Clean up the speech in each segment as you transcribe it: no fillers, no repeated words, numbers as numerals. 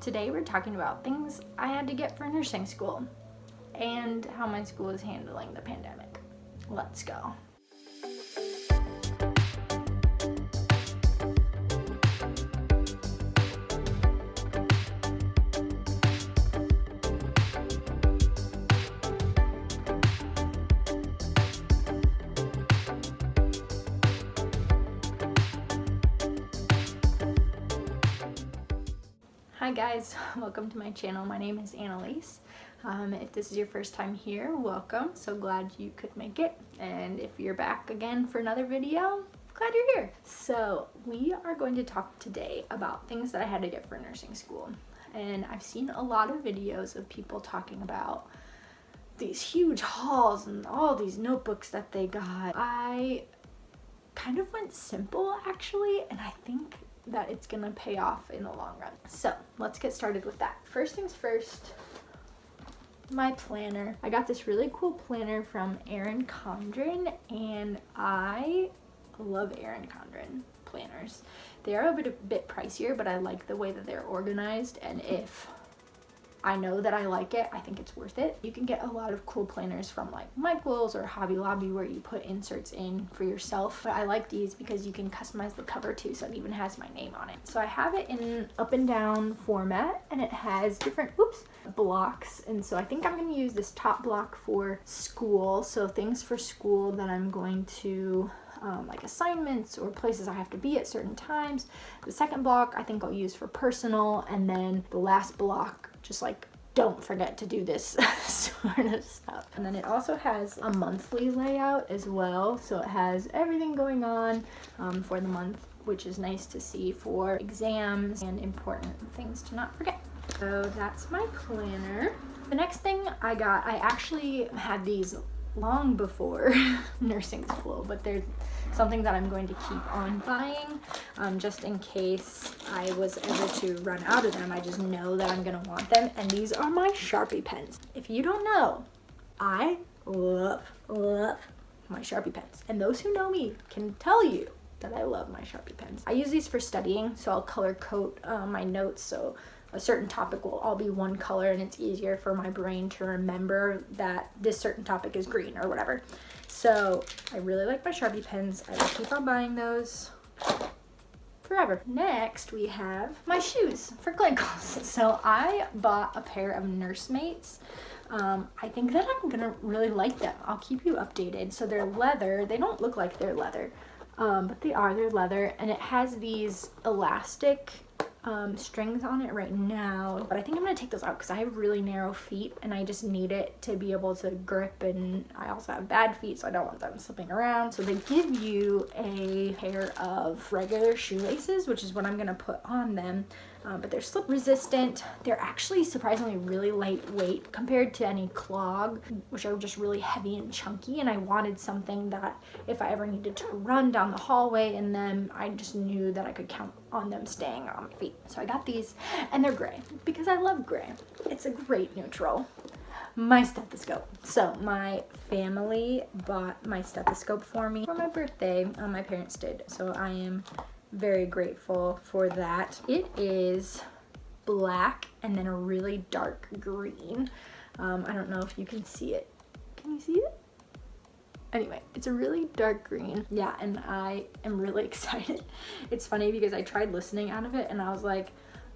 Today we're talking about things I had to get for nursing school and how my school is handling the pandemic. Let's go. Hi guys, welcome to my channel. My name is Annalise. If this is your first time here, welcome. So glad you could make it. And if you're back again for another video, glad you're here. So we are going to talk today about things that I had to get for nursing school. And I've seen a lot of videos of people talking about these huge hauls and all these notebooks that they got. I kind of went simple actually, and I think that it's gonna pay off in the long run. So let's get started with that. First things first, my planner. I got this really cool planner from Erin Condren, and I love Erin Condren planners. They are a bit pricier, but I like the way that they're organized, and if I know that I like it, I think it's worth it. You can get a lot of cool planners from like Michael's or Hobby Lobby where you put inserts in for yourself. But I like these because you can customize the cover too, so it even has my name on it. So I have it in up and down format, and it has different blocks. And so I think I'm gonna use this top block for school. So things for school that I'm going to like assignments or places I have to be at certain times. The second block I think I'll use for personal, and then the last block, just like don't forget to do this sort of stuff. And then it also has a monthly layout as well, so it has everything going on for the month, which is nice to see for exams and important things to not forget. So that's my planner. The next thing I got, I actually had these long before nursing school, but there's something that I'm going to keep on buying just in case I was ever to run out of them. I just know that I'm gonna want them, and these are my Sharpie pens. If you don't know, I love my Sharpie pens, and those who know me can tell you that I love my Sharpie pens. I use these for studying, so I'll color code my notes, so a certain topic will all be one color, and it's easier for my brain to remember that this certain topic is green or whatever. So I really like my Sharpie pens. I will keep on buying those forever. Next, we have my shoes for clinicals. So I bought a pair of Nursemates. I think that I'm gonna really like them. I'll keep you updated. So they're leather. They don't look like they're leather, but they're leather, and it has these elastic strings on it right now, but I think I'm gonna take those out because I have really narrow feet and I just need it to be able to grip, and I also have bad feet, so I don't want them slipping around. So they give you a pair of regular shoelaces, which is what I'm gonna put on them, but they're slip resistant. They're actually surprisingly really lightweight compared to any clog, which are just really heavy and chunky, and I wanted something that if I ever needed to run down the hallway in them, I just knew that I could count on them staying on my feet. So I got these, and they're gray because I love gray. It's a great neutral. My stethoscope. So my family bought my stethoscope for me for my birthday. My parents did, so I am very grateful for that. It is black and then a really dark green. I don't know if you can see it. Can you see it? Anyway, it's a really dark green. Yeah, and I am really excited. It's funny because I tried listening out of it and I was like,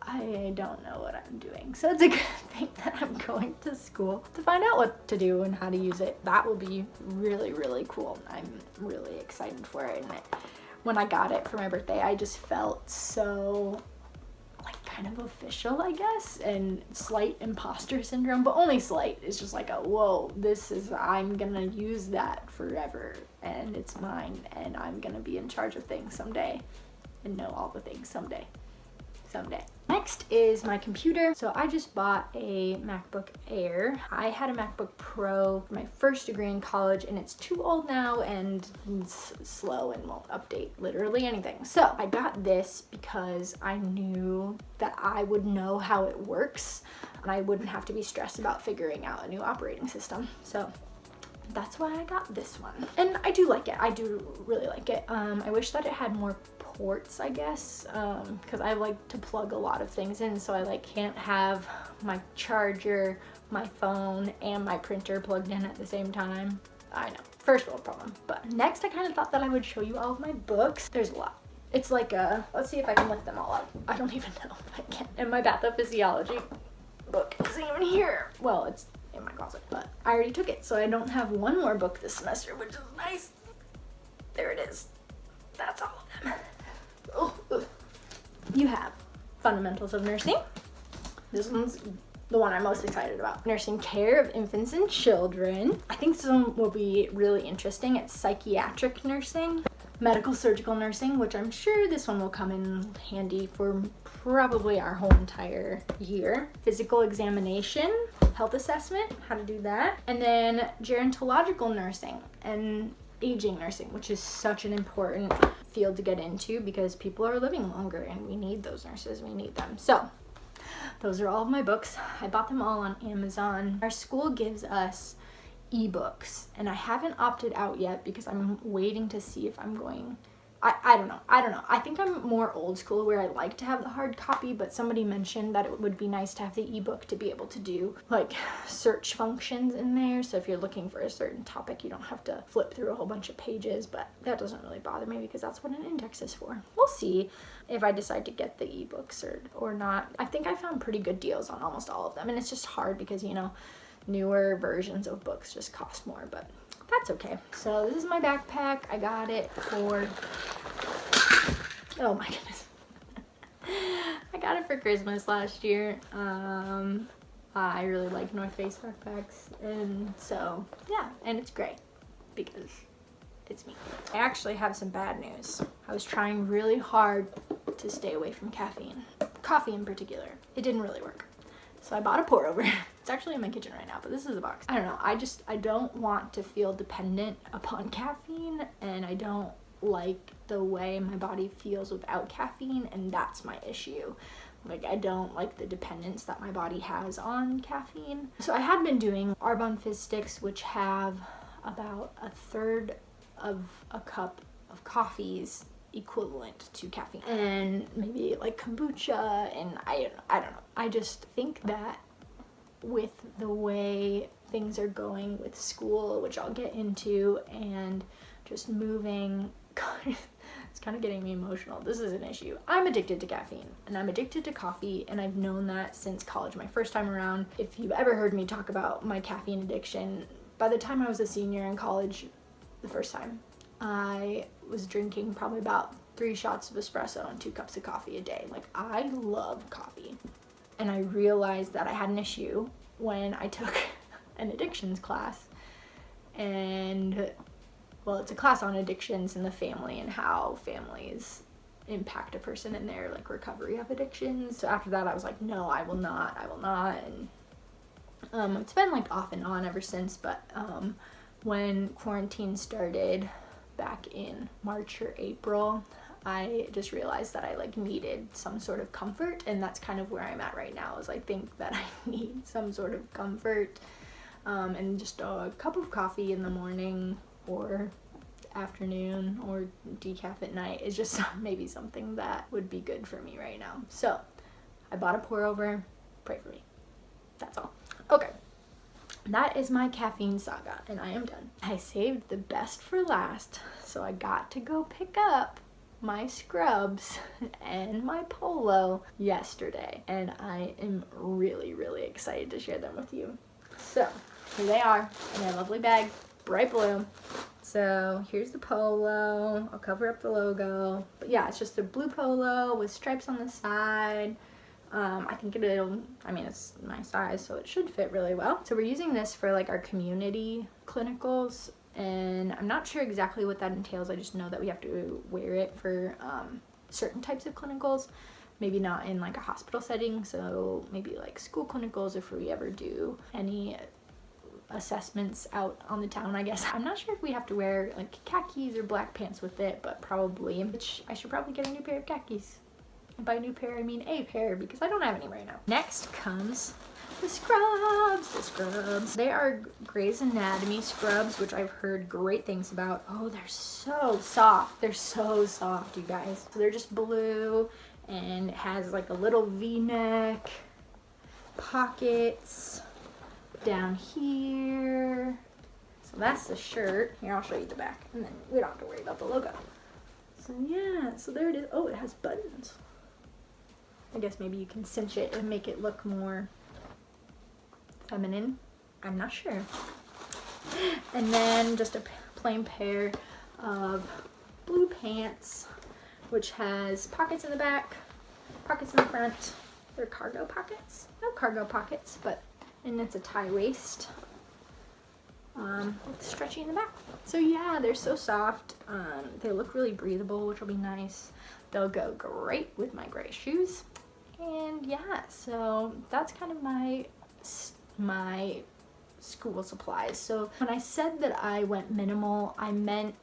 I don't know what I'm doing. So it's a good thing that I'm going to school to find out what to do and how to use it. That will be really, really cool. I'm really excited for it. And when I got it for my birthday, I just felt so like kind of official, I guess, and slight imposter syndrome, but only slight. It's just like a whoa, I'm gonna use that forever, and it's mine, and I'm gonna be in charge of things someday and know all the things someday. Next is my computer. So I just bought a MacBook Air. I had a MacBook Pro for my first degree in college, and it's too old now and it's slow and won't update literally anything. So I got this because I knew that I would know how it works and I wouldn't have to be stressed about figuring out a new operating system. So that's why I got this one. And I do like it. I do really like it. I wish that it had more ports, I guess, because I like to plug a lot of things in, so I like can't have my charger, my phone, and my printer plugged in at the same time. I know, first world problem. But next I kind of thought that I would show you all of my books. There's a lot. It's like a, let's see if I can lift them all up. I don't even know if I can. And my pathophysiology book isn't even here. Well, it's in my closet, but I already took it, so I don't have one more book this semester, which is nice. There it is. That's all of them. Oh. You have Fundamentals of Nursing. This one's the one I'm most excited about. Nursing Care of Infants and Children. I think this one will be really interesting. It's Psychiatric Nursing. Medical Surgical Nursing, which I'm sure this one will come in handy for probably our whole entire year. Physical Examination, Health Assessment, how to do that. And then Gerontological Nursing and Aging Nursing, which is such an important field to get into because people are living longer and we need those nurses, we need them. So those are all of my books. I bought them all on Amazon. Our school gives us ebooks and I haven't opted out yet because I'm waiting to see if I'm going. I don't know. I think I'm more old school where I like to have the hard copy, but somebody mentioned that it would be nice to have the ebook to be able to do like search functions in there. So if you're looking for a certain topic, you don't have to flip through a whole bunch of pages, but that doesn't really bother me because that's what an index is for. We'll see if I decide to get the ebooks or not. I think I found pretty good deals on almost all of them, and it's just hard because, you know, newer versions of books just cost more, but that's okay. So this is my backpack. I got it for, oh my goodness. I got it for Christmas last year. I really like North Face backpacks, and so yeah, and it's great because it's me. I actually have some bad news. I was trying really hard to stay away from caffeine, coffee in particular. It didn't really work. So I bought a pour over. It's actually in my kitchen right now, but this is the box. I don't know, I don't want to feel dependent upon caffeine, and I don't like the way my body feels without caffeine, and that's my issue. Like, I don't like the dependence that my body has on caffeine. So I had been doing Arbonne Fizz Sticks, which have about a third of a cup of coffees equivalent to caffeine, and maybe like kombucha, and I don't know. I just think that with the way things are going with school, which I'll get into, and just moving, it's kind of getting me emotional. This is an issue. I'm addicted to caffeine and I'm addicted to coffee, and I've known that since college, my first time around. If you've ever heard me talk about my caffeine addiction, by the time I was a senior in college, the first time, I was drinking probably about 3 shots of espresso and 2 cups of coffee a day. Like, I love coffee. And I realized that I had an issue when I took an addictions class. And, well, it's a class on addictions in the family and how families impact a person in their, like, recovery of addictions. So after that, I was like, no, I will not. And it's been, like, off and on ever since. But when quarantine started back in March or April, I just realized that I like needed some sort of comfort, and that's kind of where I'm at right now, is I think that I need some sort of comfort, and just a cup of coffee in the morning or afternoon or decaf at night is just maybe something that would be good for me right now. So I bought a pour over. Pray for me. That's all. Okay. That is my caffeine saga, and I am done. I saved the best for last, so I got to go pick up my scrubs and my polo yesterday, and I am really, really excited to share them with you. So here they are in their lovely bag, bright blue. So here's the polo. I'll cover up the logo, but yeah, it's just a blue polo with stripes on the side. I think it's my size, so it should fit really well. So we're using this for like our community clinicals, and I'm not sure exactly what that entails. I just know that we have to wear it for certain types of clinicals, maybe not in like a hospital setting, so maybe like school clinicals if we ever do any assessments out on the town, I guess. I'm not sure if we have to wear like khakis or black pants with it, but probably, which I should probably get a new pair of khakis. And by new pair, I mean a pair, because I don't have any right now. Next comes The scrubs. They are Grey's Anatomy scrubs, which I've heard great things about. Oh, they're so soft. They're so soft, you guys. So they're just blue, and it has like a little V-neck, pockets down here. So that's the shirt. Here, I'll show you the back, and then we don't have to worry about the logo. So yeah, so there it is. Oh, it has buttons. I guess maybe you can cinch it and make it look more feminine. I'm not sure. And then just a plain pair of blue pants, which has pockets in the back, pockets in the front. They're cargo pockets. No cargo pockets, and it's a tie waist. With stretchy in the back. So yeah, they're so soft. They look really breathable, which will be nice. They'll go great with my gray shoes. And yeah, so that's kind of my school supplies. So when I said that I went minimal, I meant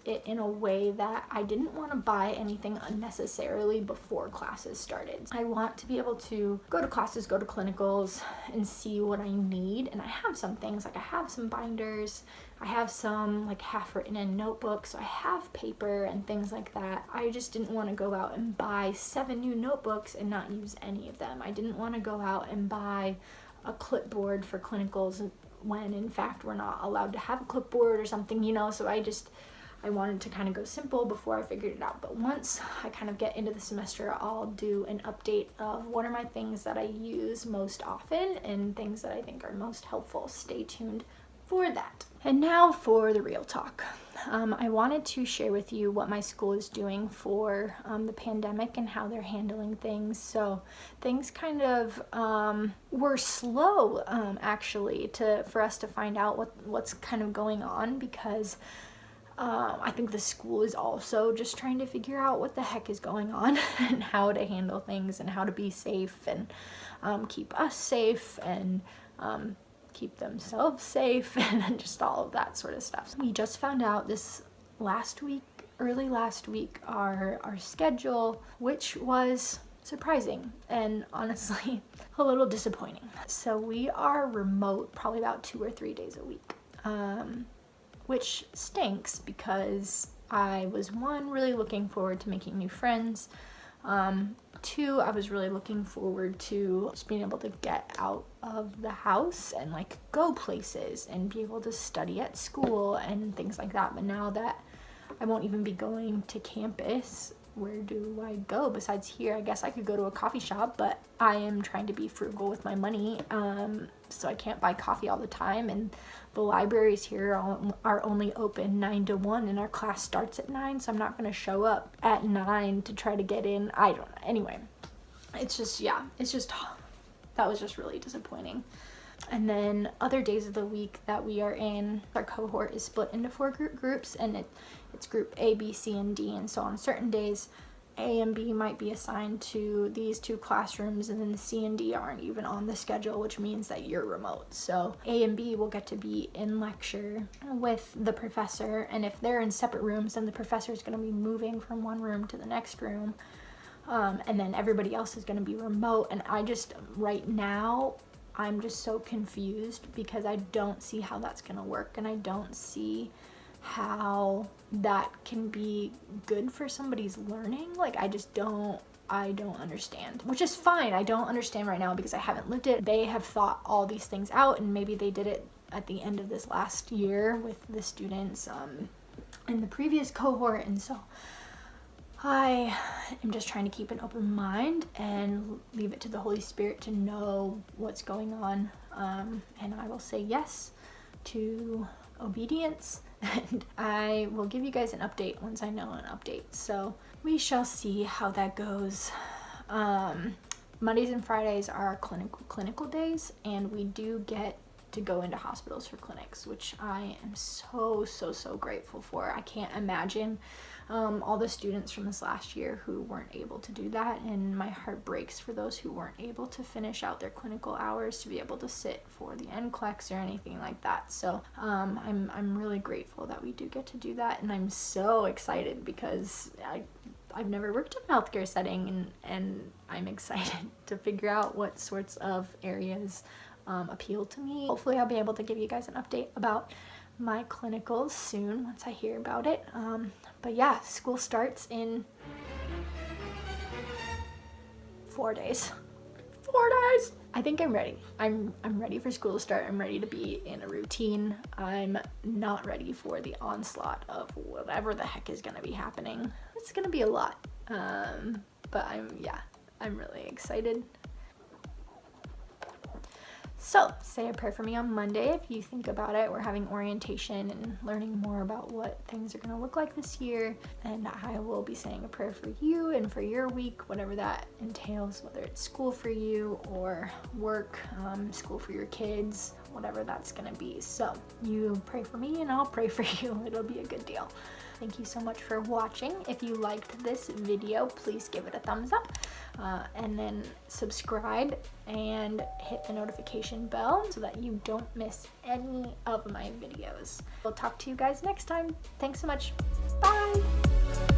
it in a way that I didn't want to buy anything unnecessarily before classes started. I want to be able to go to classes, go to clinicals, and see what I need. And I have some things, like I have some binders, I have some like half written in notebooks, so I have paper and things like that. I just didn't want to go out and buy 7 new notebooks and not use any of them. I didn't want to go out and buy a clipboard for clinicals when in fact we're not allowed to have a clipboard or something, you know. So I wanted to kind of go simple before I figured it out. But once I kind of get into the semester, I'll do an update of what are my things that I use most often and things that I think are most helpful. Stay tuned for that. And now for the real talk. I wanted to share with you what my school is doing for the pandemic and how they're handling things. So things kind of were slow actually for us to find out what's kind of going on, because I think the school is also just trying to figure out what the heck is going on and how to handle things and how to be safe and keep us safe and keep themselves safe and just all of that sort of stuff. We just found out this early last week, our schedule, which was surprising and honestly a little disappointing. So we are remote probably about 2 or 3 days a week. Which stinks because I was, 1, really looking forward to making new friends. 2, I was really looking forward to just being able to get out of the house and like go places and be able to study at school and things like that. But now that I won't even be going to campus, where do I go besides here? I guess I could go to a coffee shop, but I am trying to be frugal with my money, so I can't buy coffee all the time, and the libraries here are only open 9 to 1, and our class starts at 9, so I'm not going to show up at 9 to try to get in. I don't know. Anyway, that was just really disappointing. And then other days of the week that we are in, our cohort is split into 4 groups, and it's group A, B, C, and D. And so on certain days, A and B might be assigned to these 2 classrooms, and then the C and D aren't even on the schedule, which means that you're remote. So A and B will get to be in lecture with the professor, and if they're in separate rooms, then the professor is going to be moving from one room to the next room, and then everybody else is going to be remote. And right now, I'm just so confused because I don't see how that's going to work, and I don't see how that can be good for somebody's learning. Like, I don't understand, which is fine. I don't understand right now because I haven't lived it. They have thought all these things out, and maybe they did it at the end of this last year with the students in the previous cohort. And so I am just trying to keep an open mind and leave it to the Holy Spirit to know what's going on, and I will say yes to obedience, and I will give you guys an update once I know an update. So we shall see how that goes. Mondays and Fridays are our clinical days, and we do get to go into hospitals for clinics, which I am so grateful for. I can't imagine all the students from this last year who weren't able to do that, and my heart breaks for those who weren't able to finish out their clinical hours to be able to sit for the NCLEX or anything like that. So I'm really grateful that we do get to do that, and I'm so excited because I've never worked in a healthcare setting, and I'm excited to figure out what sorts of areas appeal to me. Hopefully I'll be able to give you guys an update about my clinicals soon once I hear about it. But yeah, school starts in 4 days. 4 days! I think I'm ready. I'm ready for school to start. I'm ready to be in a routine. I'm not ready for the onslaught of whatever the heck is gonna be happening. It's gonna be a lot. But I'm really excited. So, say a prayer for me on Monday if you think about it. We're having orientation and learning more about what things are going to look like this year. And I will be saying a prayer for you and for your week, whatever that entails, whether it's school for you or work, school for your kids, whatever that's going to be. So, you pray for me and I'll pray for you. It'll be a good deal. Thank you so much for watching. If you liked this video, please give it a thumbs up. And then subscribe and hit the notification bell so that you don't miss any of my videos. We'll talk to you guys next time. Thanks so much. Bye.